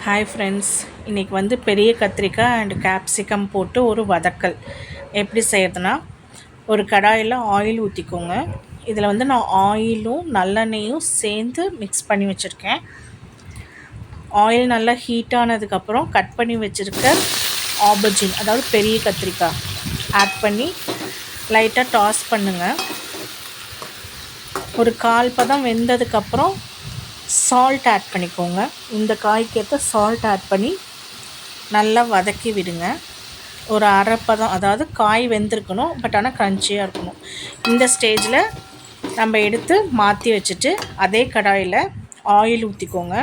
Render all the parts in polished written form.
Hi friends, இன்றைக்கி வந்து பெரிய கத்திரிக்காய் அண்டு கேப்சிகம் போட்டு ஒரு வதக்கல் எப்படி செய்யறதுனா, ஒரு கடாயில் ஆயில் ஊற்றிக்கோங்க. இதில் வந்து நான் ஆயிலும் நல்லெண்ணெயும் சேர்ந்து மிக்ஸ் பண்ணி வச்சுருக்கேன். ஆயில் நல்லா ஹீட் ஆனதுக்கப்புறம் கட் பண்ணி வச்சுருக்க ஆபர்ஜின், அதாவது பெரிய கத்திரிக்காய் ஆட் பண்ணி லைட்டாக டாஸ் பண்ணுங்கள். ஒரு கால் பதம் வெந்ததுக்கப்புறம் சால்ட் ஆட் பண்ணிக்கோங்க. இந்த காய்க்கேற்ற சால்ட் ஆட் பண்ணி நல்லா வதக்கி விடுங்க. ஒரு அரை பதம், அதாவது காய் வெந்திருக்கணும், பட் ஆனால் க்ரன்ச்சியாக இருக்கணும். இந்த ஸ்டேஜில் நம்ம எடுத்து மாற்றி வச்சுட்டு அதே கடாயில் ஆயில் ஊற்றிக்கோங்க.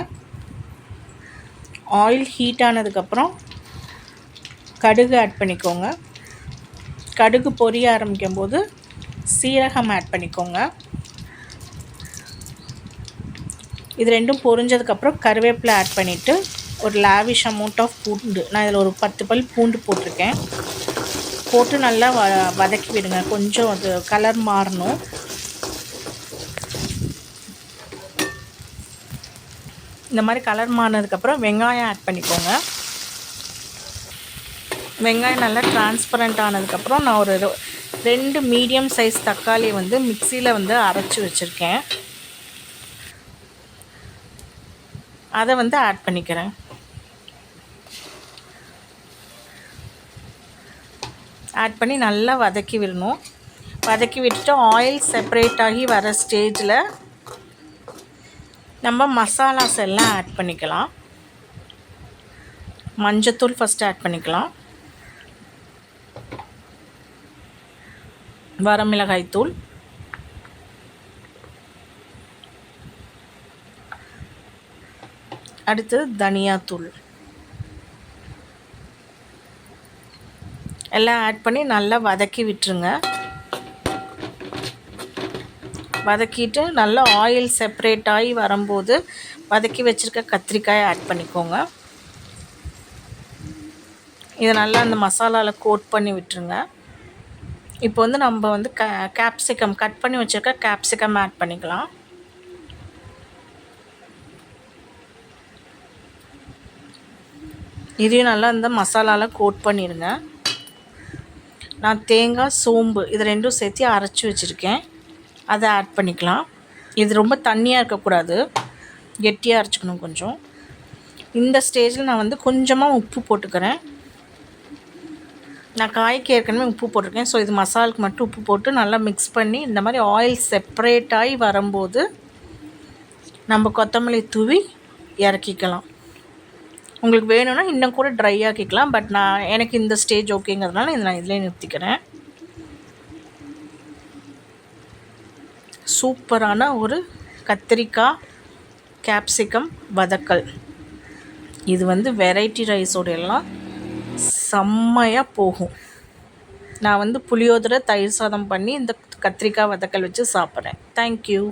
ஆயில் ஹீட் ஆனதுக்கப்புறம் கடுகு ஆட் பண்ணிக்கோங்க. கடுகு பொரிய ஆரம்பிக்கும் போது சீரகம் ஆட் பண்ணிக்கோங்க. இது ரெண்டும் பொரிஞ்சதுக்கப்புறம் கருவேப்பிலை ஆட் பண்ணிவிட்டு ஒரு லாவிஷ் அமௌண்ட் ஆஃப் பூண்டு, நான் இதில் ஒரு 10 பல் பூண்டு போட்டிருக்கேன், போட்டு நல்லா வதக்கி விடுங்க. கொஞ்சம் அது கலர் மாறணும். இந்த மாதிரி கலர் மாறினதுக்கப்புறம் வெங்காயம் ஆட் பண்ணிக்கோங்க. வெங்காயம் நல்லா டிரான்ஸ்பரண்ட் ஆனதுக்கப்புறம் நான் ஒரு 2 மீடியம் சைஸ் தக்காளி வந்து மிக்சியில் வந்து அரைச்சி வச்சுருக்கேன், அதை வந்து ஆட் பண்ணிக்கிறேன். ஆட் பண்ணி நல்லா வதக்கி விடணும். வதக்கி விட்டுட்டு ஆயில் செப்பரேட் ஆகி வர ஸ்டேஜில் நம்ம மசாலாஸ் எல்லாம் ஆட் பண்ணிக்கலாம். மஞ்சத்தூள் ஃபஸ்ட்டு ஆட் பண்ணிக்கலாம், வரமிளகாய் தூள், அடுத்து தனியாத்தூள் எல்லாம் ஆட் பண்ணி நல்லா வதக்கி விட்டுருங்க. வதக்கிட்டு நல்லா ஆயில் செப்பரேட் ஆகி வரும்போது வதக்கி வச்சுருக்க கத்திரிக்காயை ஆட் பண்ணிக்கோங்க. இதை நல்லா அந்த மசாலாவில் கோட் பண்ணி விட்டுருங்க. இப்போ வந்து நம்ம வந்து கேப்சிகம் கட் பண்ணி வச்சுருக்க கேப்சிகம் ஆட் பண்ணிக்கலாம். இதையும் நல்லா இந்த மசாலாவில் கோட் பண்ணிடுங்க. நான் தேங்காய், சோம்பு இது ரெண்டும் சேர்த்து அரைச்சி வச்சுருக்கேன், அதை ஆட் பண்ணிக்கலாம். இது ரொம்ப தண்ணியாக இருக்கக்கூடாது, கெட்டியாக அரைச்சிக்கணும் கொஞ்சம். இந்த ஸ்டேஜில் நான் வந்து கொஞ்சமாக உப்பு போட்டுக்கிறேன். நான் காய்க்கு ஏற்கனவே உப்பு போட்டிருக்கேன், ஸோ இது மசாலுக்கு மட்டும் உப்பு போட்டு நல்லா மிக்ஸ் பண்ணி இந்த மாதிரி ஆயில் செப்பரேட் ஆகி வரும்போது நம்ம கொத்தமல்லி தூவி இறக்கிக்கலாம். உங்களுக்கு வேணும்னா இன்னும் கூட ட்ரை ஆக்கிக்கலாம், பட் எனக்கு இந்த ஸ்டேஜ் ஓகேங்கிறதுனால நான் இதில் நிறுத்திக்கிறேன். சூப்பரான ஒரு கத்திரிக்காய் கேப்சிகம் வதக்கல். இது வந்து வெரைட்டி ரைஸோடையெல்லாம் செம்மையாக போகும். நான் வந்து புளியோதரை, தயிர் சாதம் பண்ணி இந்த கத்திரிக்காய் வதக்கல் வச்சு சாப்பிட்றேன். தேங்க்யூ.